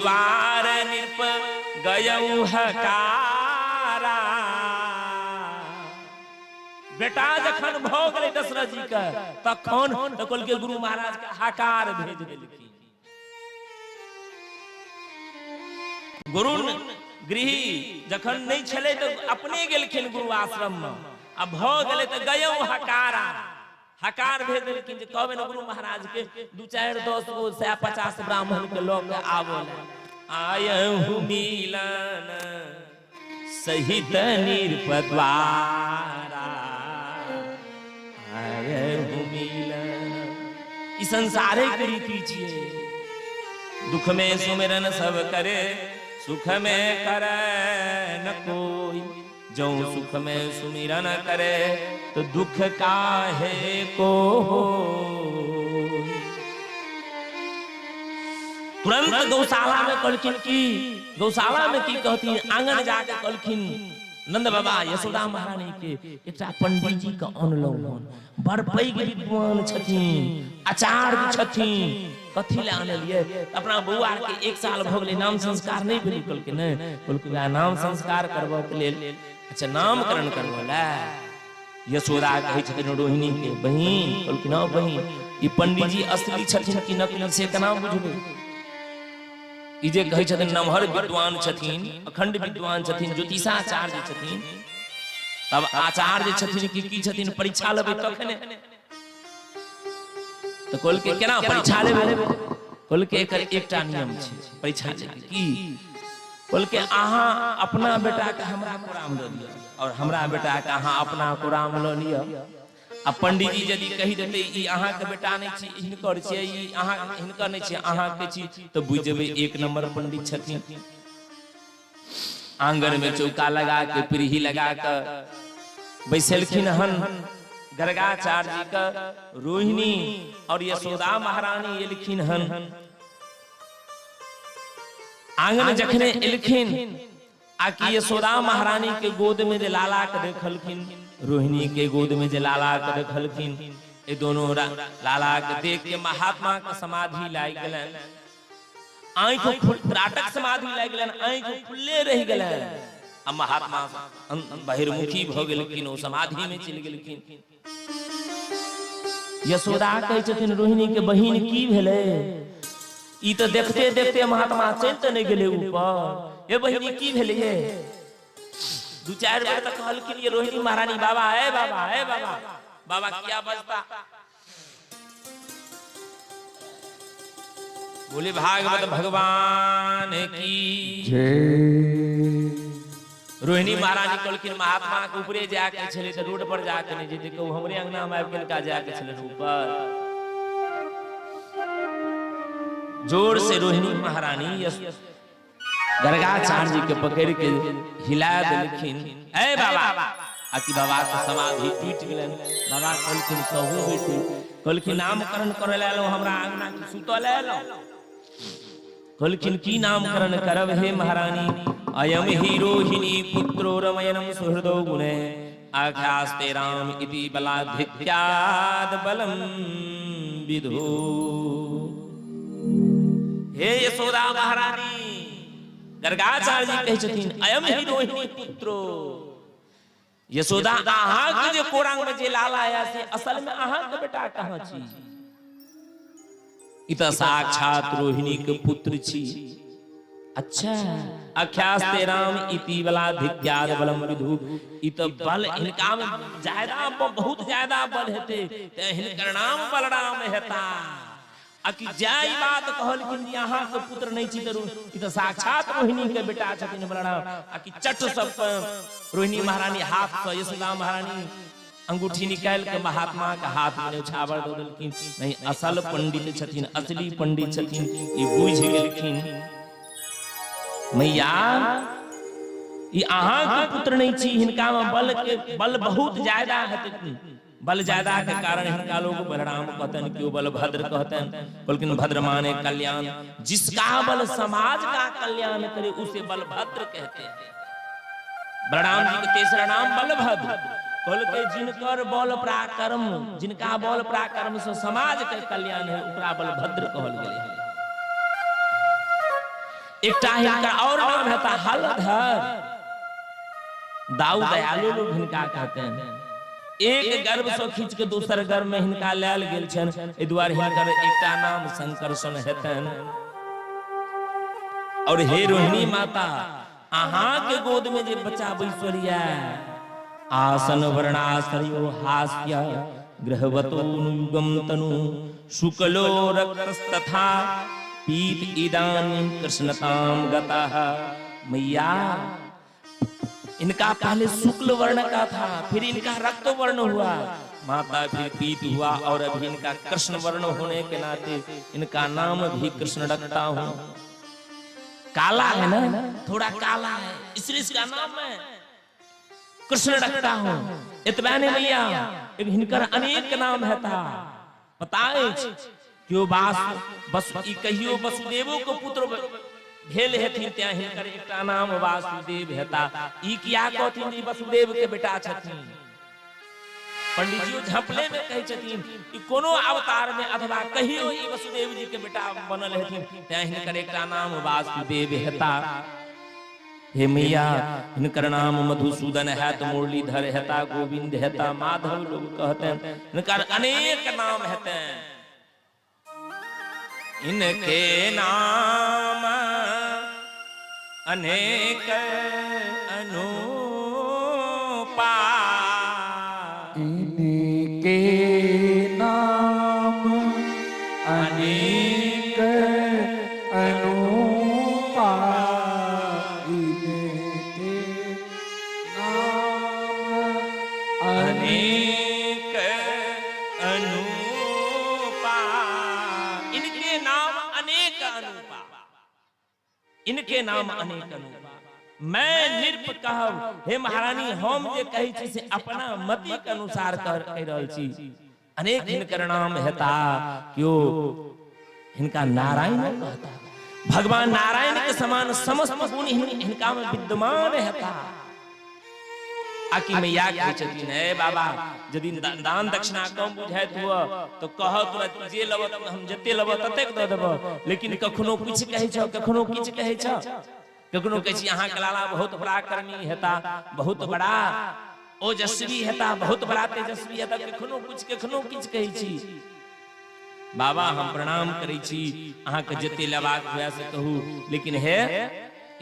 द्वार निप गयऊ हकारा। बेटा जखन भ गेलै दशरथ जी के तखन तो कहल के गुरु महाराज के हकार भेज देलखिन। गुरु गृह जखन नहीं छले तो अपने गेलखिन गुरु आश्रम में, अब भ गेलै तो गयऊ हकारा, हकार भेज देलखिन जे कहबे न गुरु महाराज के 2 4 10 गो 150 ब्राह्मण के लऽ के आबो। आयहु मिलन सहित निरपद्वारा, आयहु मिलन। ई संसारे के रीति छियै। दुख में सुमिरन सब करे, सुख में करे न कोई। जो सुख में सुमिरन करे तो दुख काहे को हो। तुरंत गौशाला में कहलखिन की, गौशाला में की कहती, आंगन जाके कहलखिन नंद बाबा यशोदा महारानी के एकटा पंडित जी के अनलौ हन, बड़ पैघ विद्वान छथिन, आचार्य छथिन। कथी ले आनलिए? अपना बौआ के 1 साल भ गेलै, नाम संस्कार नहीं भेल। कहलकै नहीं, कहलकै नाम संस्कार करबा के लेल, अच्छा नामकरण करबा ला। यशोदा कहै छथिन रोहिणी के बहिन, कहलकै ना बहिन ई पंडित जी असली छथिन कि नकली से केना बुझबै? ई जे कहै छथिन नमहर विद्वान छथिन, अखंड विद्वान छथिन, ज्योतिषाचार्य छथिन, तब आचार्य छथिन की छथिन परीक्षा लेबै तखने। तो कहलकै केना परीक्षा लेबै? कहलकै एकर एकटा नियम छै परीक्षा लेबै की? कहलकै अहाँ अपना बेटा के हमरा कोराम लऽ लिअ और हमरा बेटा के अहाँ अपना कोराम लऽ लिअ। आ पंडित जी यदि कहि देते ई अहाँ के बेटा नहीं छी, हिनकर छी, ई अहाँ हिनकर नहीं छी, अहाँ के छी, तो बुझ जेबै 1 नंबर पंडित छथिन। आंगन में चौका लगा के पीढ़ी लगा के बैसलखिन हन गर्गाचार्य जी का। रोहिणी और यशोदा महारानी एलखिन हन। आंगन जखने एलखिन आकि यशोदा महारानी के गोद में जे लाला के देखलखिन, रोहिणी के गोद में जे लाला के देखलखिन, ये दोनों लाला के देख के महात्मा के समाधि लाग गेलन। आंख त्राटक समाधि लाग गेलन, आंख खुले रह गेलन। अब महात्मा बहिर्मुखी भ गेलखिन, ओ समाधि में चल गेलखिन। यशोदा कहै छथिन रोहिणी के बहिन की भेलै? ई तो देखते देखते महात्मा चल त नहीं गेले ऊपर। ये बहिनी की भेलै ये? 2 4 बेर तक कहलखिन ये रोहिणी महारानी बाबा है, बाबा है, बाबा बाबा क्या बजता? बोले भागवत भगवान की जय। रोहिणी महारानी कहलखिन महात्मा के ऊपरे जाके छले त रोड पर जाके नहीं जेते, कहू हमरे अंगना में आबि गेल का जाके छले ऊपर। जोर से रोहिणी महारानी गर्गाचार्य जी के पकड़ के हिला देलखिन। ए बाबा, आकि बाबा के समाधि टूट गेलन। बाबा कहलखिन कहू बेटी, कहलखिन नामकरण करे ले लो, हमरा अंगना के सुतल ले। कहलखिन की नामकरण करब हे महारानी? अयम ही रोहिणी पुत्रो रमयनम सुहृदो गुणे, आख्यास्ते राम इति बलाधिक्याद बलम विधो। हे यशोदा महारानी, गर्गाचार्य जी कहै छथिन अयम ही रोहिणी पुत्रो। यशोदा अहाँ के जे कोरांग में जे लाला आया से असल में अहाँ के बेटा कहाँ छी? ई त साक्षात रोहिणी के पुत्र छी। अच्छा, आख्यास्ते राम इति बलाधिक्याद बलम विधु। ई त बल इनका में ज्यादा, बहुत ज्यादा बल हेते, ते हिनकर नाम बलराम हेता। आकि जाई बात कहलखिन यहाँ के पुत्र नहीं छी, तो साक्षात रोहिणी के बेटा छथिन बलराम। आकि चट सब रोहिणी महारानी हाथ से यशोदा महारानी अंगूठी निकाल के महात्मा के हाथ में उछावर दे देलखिन। नहीं, असल पंडित छथिन, असली पंडित छथिन, ये बुझ गेलखिन। मैया ये अहाँ के पुत्र नहीं छी, हिनका में बल बहुत ज्यादा है। बल ज्यादा के कारण हिनका लोग बलराम कहतन, क्यों बलभद्र कहतन। लेकिन भद्र माने कल्याण, जिसका बल समाज का कल्याण करे उसे बलभद्र कहते हैं। बलराम जी का तीसरा नाम बलभद्र। कहलके जिनकर बल पराक्रम, जिनका बल पराक्रम से समाज के कल्याण है, ओकरा बलभद्र कहल गेलै। एक हिनका और नाम है हलधर। दाऊ दयालु लोग हिनका कहते हैं। एक गर्भ से खींच के दूसर गर्भ में हिनका लायल गेल छन, ए दुआरे हिनकर एकटा नाम शंकरसन हेतन। और हे रोहिणी माता, अहाँ के गोद में जे बच्चा बैसरिया, आसन वर्णाश्रयो हास्य गृहवतो युगम तनु शुक्लो रक्तस्तथा पीत इदानीं कृष्णताम गतः। मैया, इनका पहले शुक्ल वर्ण का था, फिर इनका रक्त वर्ण हुआ, माता फिर पीत हुआ, और अभी इनका कृष्ण वर्ण होने के नाते इनका नाम भी कृष्ण रखता हूँ। काला है ना, थोड़ा काला है, इसलिए इसका नाम है कृष्ण रखता हूँ। इतबाने मैया हिनकर अनेक नाम है था। बताए क्यों बस कहियो वसुदेवो को पुत्र भेल हेथिन, त्या हिनकर एकटा नाम वासुदेव हेता। ई किया कहथिन ई वसुदेव के बेटा छथिन। पंडित जी झपले में कहै छथिन कि कोनो अवतार में अथवा कहियो ई वसुदेव जी के बेटा बनल हेथिन, त्या हिनकर एकटा नाम वासुदेव हेता। हे मैया, हिनकर नाम मधुसूदन हेत, मुरलीधर हेता, गोविंद हेता, माधव लोग कहते हैं। हिनकर अनेक नाम हेते। इनके नाम अनेक अनुपा, इनके नाम अनेक अनुपा, इनके नाम अनेक अनुपा, इनके नाम अनेक अनुपा, इनके नाम अनेक अनुपा। मैं निरप कहब, हे महारानी, हम जे कहै छी से अपना मति के अनुसार कह रहल छी। अनेक हिनकर नाम हेता। क्यों हिनका नारायण कहता, भगवान नारायण के समान समस्त गुण हिनका में विद्यमान हेता। आकि मैया कहै छथिन, हे बाबा, यदि दान दक्षिणा कम बुझाइत हुआ तो कह, तुरंत जे लब हम जते लब ततेक दऽ देब, लेकिन कखनो किछ कहै छ, कखनो किछ कहै छ। कखनो कहै छी अहाँ के लाला बहुत बड़ा कर्मी हेता, बहुत बड़ा ओजस्वी हेता, बहुत बड़ा तेजस्वी हेता, कखनो कुछ कहै छी। बाबा हम प्रणाम करै छी, अहाँ के जते लेबाक हुए से कहू, लेकिन हे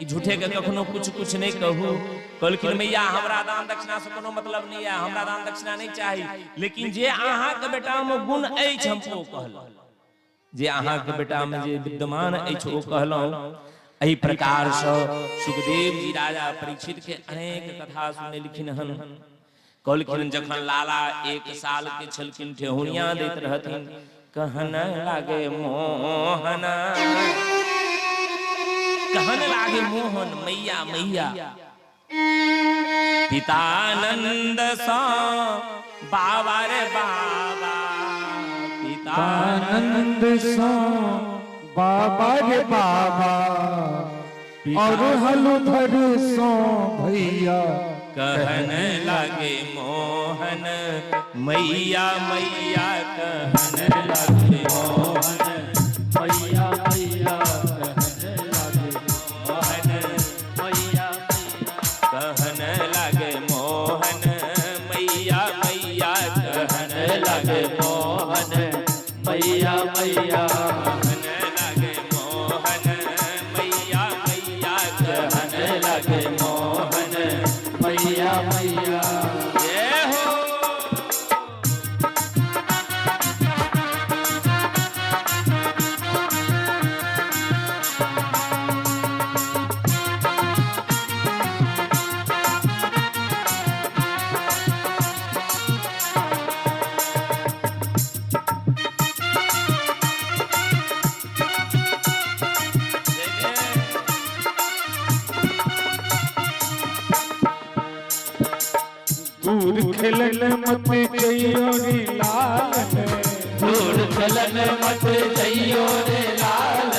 ई झूठे के कखनो कुछ नहीं कहू। कहलखिन मैया, हमरा दान दक्षिणा से कोनो मतलब नहीं है, हमरा दान दक्षिणा नहीं चाही, लेकिन जे अहाँ के बेटा में गुण अछि हम ओ कहलहुँ, जे अहाँ के बेटा में जे विद्यमान अछि ओ कहलहुँ। एही प्रकार से सुखदेव जी राजा परीक्षित के अनेक कथा सुनेलखिन हन। कहलखिन जखन लाला 1 साल के छलखिन, ठेहुनिया दैत रहथिन, कहन लागे मोहन, कहन लागे मोहन, मैया मैया। पितानंद सा बाबा रे बाबा, पितानंद सा बाबा रे बाबा, और हलधर सो भैया, कहन लागे मोहन, मैया मैया, कहन लागे मोहन, मैया मैया, कहने लगे मोहन, मैया कहन लागे मोहन, मैया मैया, कहन लागे मोहन, मैया मैया, लगे मोहन, मैया मैया। जय हो। दूर खेलन मत जइयो रे लाल, दूर खेलन मत जइयो रे लाल,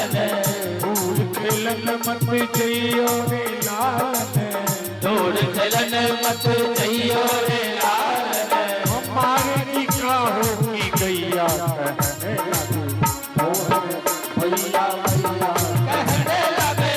दूर खेलन मत जइयो रे लाल, दूर खेलन मत जइयो रे लाल। हमारे की काहो की गैया, कहने लगे मोहन, मैया मैया, कहने लगे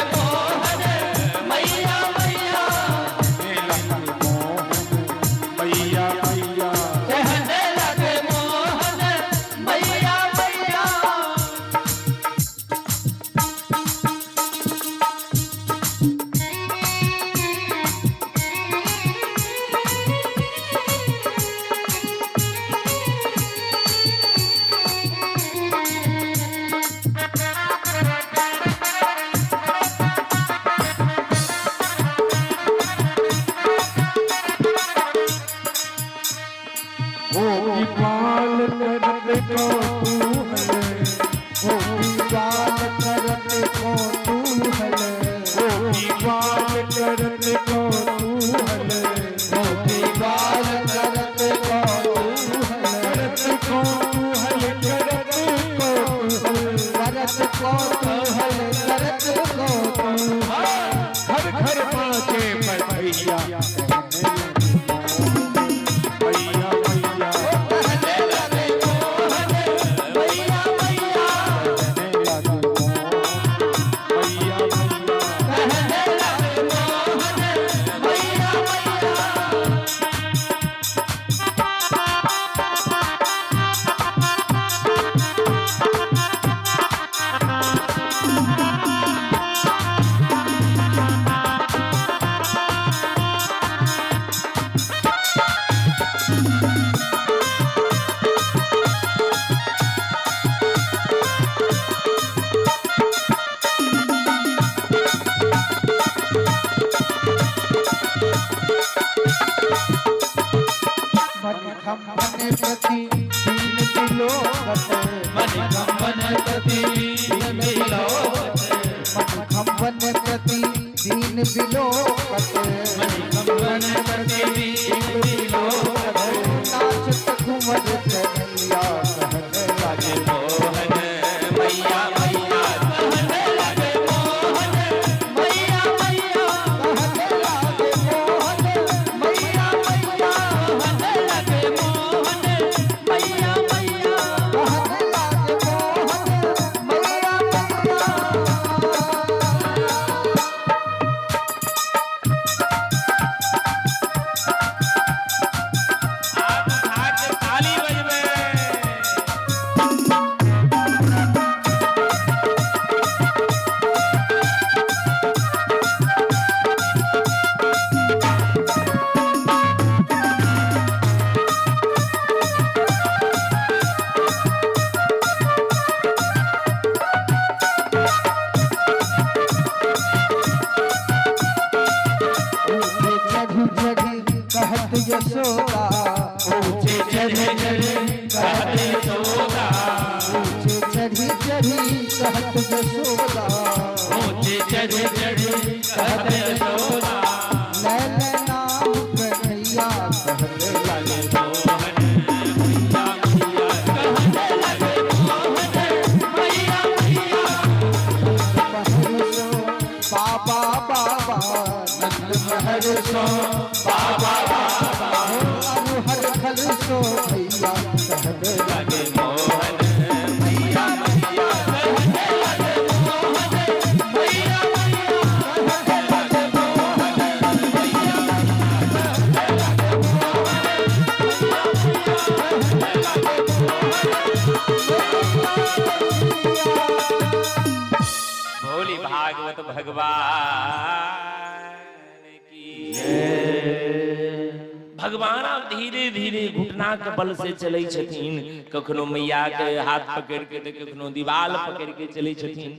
मणिखंभन प्रति दीन बिलोकत मणिखंभन प्रति दीन बिलोकत मणिखंभन प्रति दीन बिलोकत मणिखंभन प्रति दीन बिलोकत नाचत घुमर कन्हैया कहने लगे मोहन मैया मैया कहने लगे मोहन मैया मैया कहने लगे मोहन मैया मैया कहने लगे मोहन मैया मैया कहने लगे मोहन मैया मैया हाथ उठा के ताली बजवे ऊंचे चढ़ी चढ़ी कहत यशोदा ऊंचे चढ़ी चढ़ी कहत यशोदा ऊंचे चढ़ी चढ़ी ऊंचे चढ़ी चढ़ी कहत यशोदा लैल नाम कन्हैया कहने लगे मोहन मैया मैया कहने लगे मोहन मैया मैया महरसो बाबा बाबा नंद महरसो बाबा बाबा हर खलसो भैया कहने लगे लगे मोहन मैया मैया कहने लगे मोहन मैया मैया कहने लगे मोहन मैया भोली भागवत भगवान की भगवान अब धीरे धीरे घुटना के बल से चले छथिन कखनो मैया के हाथ पकड़ के तो कखनो दीवाल पकड़ के चले छथिन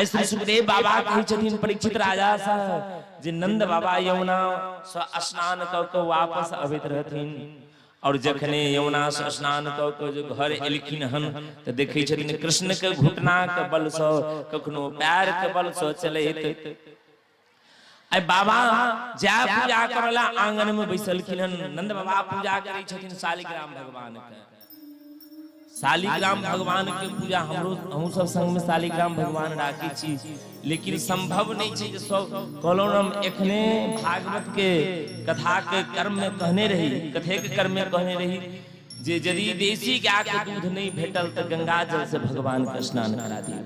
ऐसे सुखदेव बाबा कहै छथिन परीक्षित राजा सा जे नंद बाबा यमुना से स्नान क के वापस अबैत रहथिन और जखने यमुना से स्नान क के जो घर एलखिन हन तो देखै छथिन कृष्ण के घुटना के बल से कखनो पैर के बल से चलैत आई बाबा जा पूजा करला आंगन में बैसलखिन हन नंद बाबा पूजा करै छथिन शालिग्राम भगवान के शालिग्राम भगवान के पूजा हमहु सब संग में शालिग्राम भगवान राखी छी लेकिन संभव नहीं छै जे सब कहलौ हम एखने भागवत के कथा के कर्म में कहने रही कथे के कर्म में कहने रही जे यदि देसी गाय के दूध नहीं भेटल तो गंगा जल से भगवान के स्नान करा दी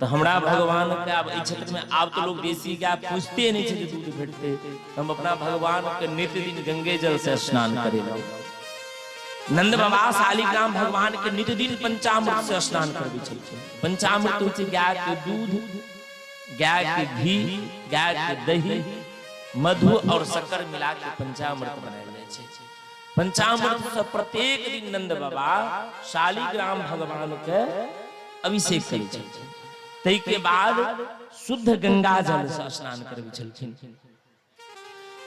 तो हमरा भगवान के अब इस क्षेत्र में अब तो लोग देसी गाय पूछते नहीं छे दूध भेटते हम अपना भगवान के नित्य दिन गंगे जल से स्नान करेला नंद बाबा शालिग्राम भगवान के नित्य दिन पंचामृत से स्नान करबे छथिन पंचामृत होय छै गाय के दूध गाय के घी गाय के दही मधु और शक्कर मिला के पंचामृत बनायल जाय छै पंचामृत से प्रत्येक दिन नंद बाबा शालिग्राम भगवान के अभिषेक करै छथिन तै के बाद शुद्ध गंगा जल से स्नान करबे छथिन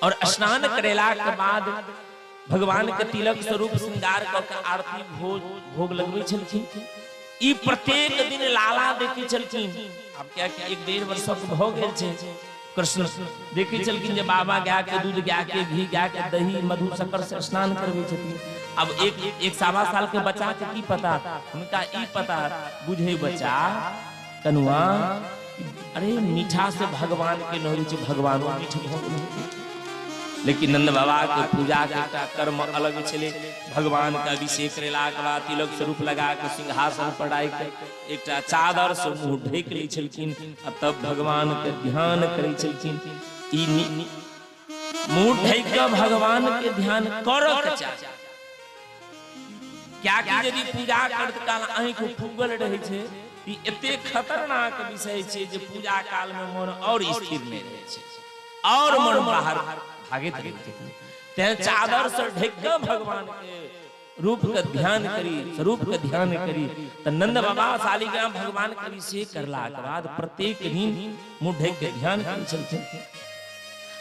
और स्नान करेला के बाद भगवान के तिलक स्वरूप श्रृंगार क के आरती भोग लगबै छलखिन ई प्रत्येक दिन लाला देखै छलखिन अब क्या कि 1.5 वर्ष के भ गेल छै कृष्ण देखै छलखिन जे बाबा गाय के दूध गाय के घी गाय के दही मधु शक्कर से स्नान करबै छथिन अब एक सवा साल के बच्चा के की पता उनका ई पता बुझे बच्चा कनुआ अरे मीठा से भगवान के नहरी छै भगवानो मीठ भ गेल लेकिन नंद बाबा के पूजा के कर्म अलग छले भगवान के अभिषेक करेला के बाद तिलक स्वरूप लगा के सिंहासन पर राखि के एकटा चादर से मुंह ढक लै छलखिन आ तब भगवान के ध्यान करै छलखिन ई मुंह ढक के भगवान के ध्यान करऽ के चाही क्या कि यदि पूजा करत काल आंखि फूगल रहै छै ई एते खतरनाक विषय छै जे पूजा काल में मन और स्थिर नहीं रहै छै और मन बाहर भागित ते चादर से ढक के भगवान के रूप के ध्यान करी स्वरूप के ध्यान करी त नंद बाबा शालिग्राम भगवान के अभिषेक करला के बाद प्रत्येक दिन मुंह ढक के ध्यान करै छलखिन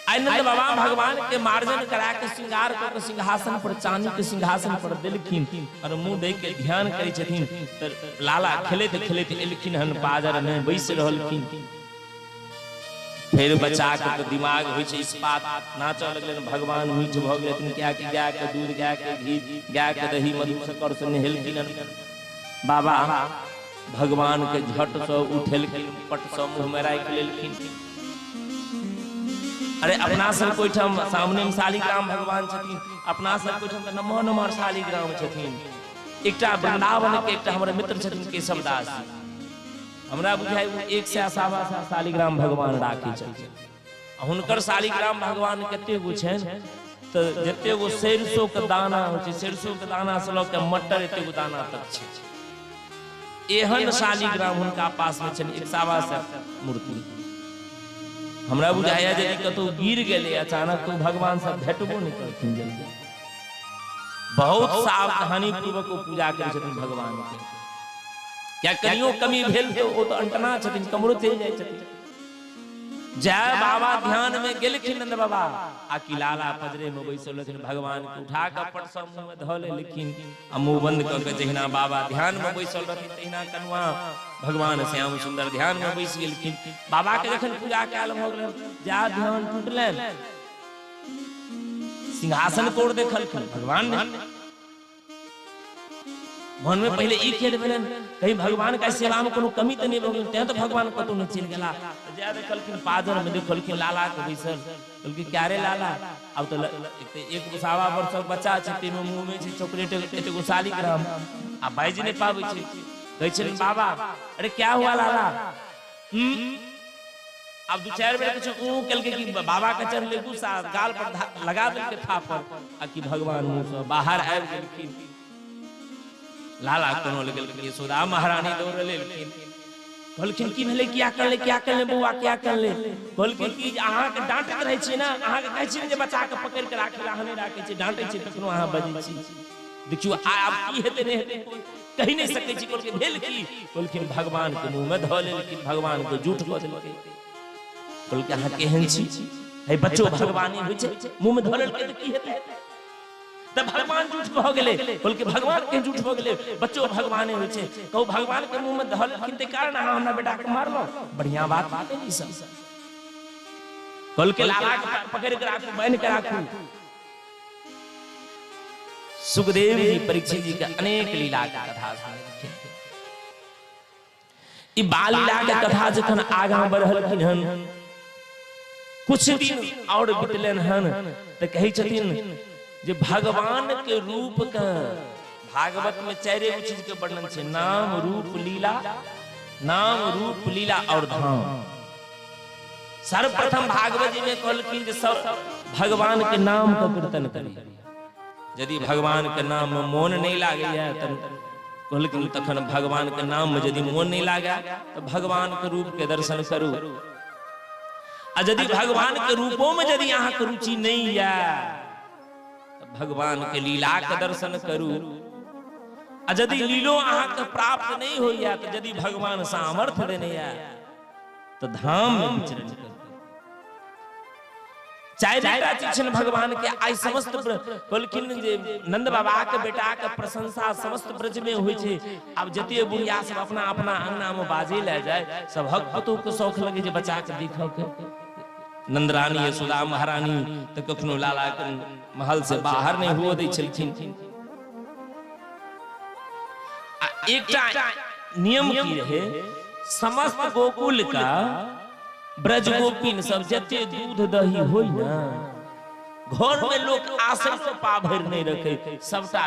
आनंद बाबा भगवान के मार्जन करा के श्रृंगार कर सिंहासन पर, चांदी के सिंहासन पर देलखिन और मुंह दे के ध्यान करै छथिन। त लाला खेलैत खेलैत एलखिन हन बाजार में बैस रहलखिन। फिर बच्चा के दिमाग होइ छै इस्पात, नाचऽ लगलन। भगवान मीठ भ गेलखिन, क्या कि गाय के दूध, गाय के घी, गाय के दही मधु शक्कर से नहेलखिन हन। बाबा भगवान के झट से उठेलखिन, पट से मुंह में राखि लेलखिन। अरे अपना सब कोइठम सामने में शालिग्राम भगवान छथिन, अपना सब कोइठम त नमहर नमहर शालिग्राम छथिन। एकटा वृंदावन के एकटा हमर मित्र छथिन केशवदास, हमरा बुझाय 100 शालिग्राम भगवान राखै छथिन। हुनकर शालिग्राम भगवान कते गो छनि त जते गो सरसों के दाना होइ छै, सरसों के दाना से ल के मटर एते गो दाना तक छै। एहन शालिग्राम हुनका पास में छनि 100 मूर्ति। हमरा बुझाया यदि कतौ गिर गेले अचानक तो भगवान से भेटबो नहीं करथिन जल्दी। बहुत सावधानी पूर्वक पूजा करै छथिन भगवान के। क्या कनियो कमी भेल तो ओ तो अंटना छथिन, कमरो चलि जाइ छथिन। जय बाबा ध्यान में गेलखिन नंद बाबा, आ कि लाला पजरे में बैसल रहथिन। भगवान के उठा के पट से मुंह में ध लेलखिन आ मुंह बंद क के जहिना बाबा ध्यान में बैसल रहथिन तहिना कनुआ भगवान श्याम सुंदर ध्यान में बैस गेलखिन। बाबा के जखन पूजा काल भ गेलन, जा ध्यान टूटलन, सिंहासन तोड़ देखलखिन भगवान ने। मन में पहले ई खेल भेलन, कहीं भगवान का सेवा में कोनो कमी तो नहीं भ गेल, ते तो भगवान कतौ न चल गेला। जा देखलखिन पाजर में, देखलखिन लाला के बैसल। कहलखिन क्या रे लाला, अब तो एक 1.25 वर्षक बच्चा छै, ते में मुंह में छै चॉकलेट एते गो शालिग्राम, आ बाइज नहीं पाबै छै। कहै छै बाबा अरे क्या हुआ लाला? अब 2-4 बेर कुछ कहलके कि बाबा के चढ़ले गुस्सा, गाल पर लगा देलके थापर, आ कि भगवान मुंह से बाहर आबि गेलखिन। लाला कोनो लगल के यशोदा महारानी दौड़ लेलखिन। कहलखिन की भेले, क्या करले, क्या करले बौआ, क्या करले? कहलखिन कि अहाँ के डांटत रहै छी ना, अहाँ के कहै छी जे बच्चा के पकड़ के राखे, अहाँ नहीं राखे छी, डांटै छी तखनो अहाँ बजै छी। देखियो आब की हेते नहीं हेते कहि नहीं सकै छी। कहलखिन भेल की? कहलखिन भगवान के मुंह में ध लेलखिन, भगवान के झूठ क देलकै। कहलकै अहाँ केहन छी? हे बच्चो भगवानी होइ छै, मुंह में ध लेलकै त की हेतै? त भगवान झूठ भ गेलै। कहलकै भगवान के झूठ भ गेलै, बच्चो भगवाने होइ छै। कहू भगवान के मुंह में ध लेलखिन ते कारण अहाँ हमरा बेटा के मारलो, बढ़िया बात बात है ई सब। कहलकै लाला के पकड़ के राखू, बांध के राखू। सुखदेव जी परीक्षित जी के अनेक लीला के कथा सुनलखिन। ई बाल लीला के कथा जखन आगां बढ़लखिन हन, कुछ दिन और बितलन हन, त कहै छथिन जे भगवान के रूप का भागवत में 4 चीज के वर्णन छै, नाम रूप लीला, नाम रूप लीला और धाम। सर्वप्रथम भागवत जी में कहलखिन जे सब भगवान के नाम का कीर्तन करी। यदि भगवान के नाम में मोन नहीं लागैया त कहलखिन तखन भगवान के नाम में यदि मोन नहीं लागा तो भगवान के रूप के दर्शन करू। आ यदि भगवान के रूपों में यदि अहाँ के रुचि नहीं या भगवान के लीला के दर्शन करू। आ यदि लीलो अहाँ के प्राप्त नहीं होइया तो यदि भगवान सामर्थ्य देने या तो धाम में विचरण करू। 4 चीज भगवान के आई समस्त कहलखिन जे नंद बाबा के बेटा के प्रशंसा समस्त ब्रज में होइ छै। अब जते बुढ़िया सब अपना अपना अंगना में बाजे ले जाए, सब भक्तों के शौक लगे जे बच्चा के देखो के। नंदरानी यशोदा महारानी तो कखनो लाला के महल से बाहर नहीं हुआ दै छलखिन। एकटा नियम की रहे, समस्त गोकुल का ब्रज गोपिन सब जते दूध दही होई ना, घर में लोग आसन पा भर नहीं रखे, सबटा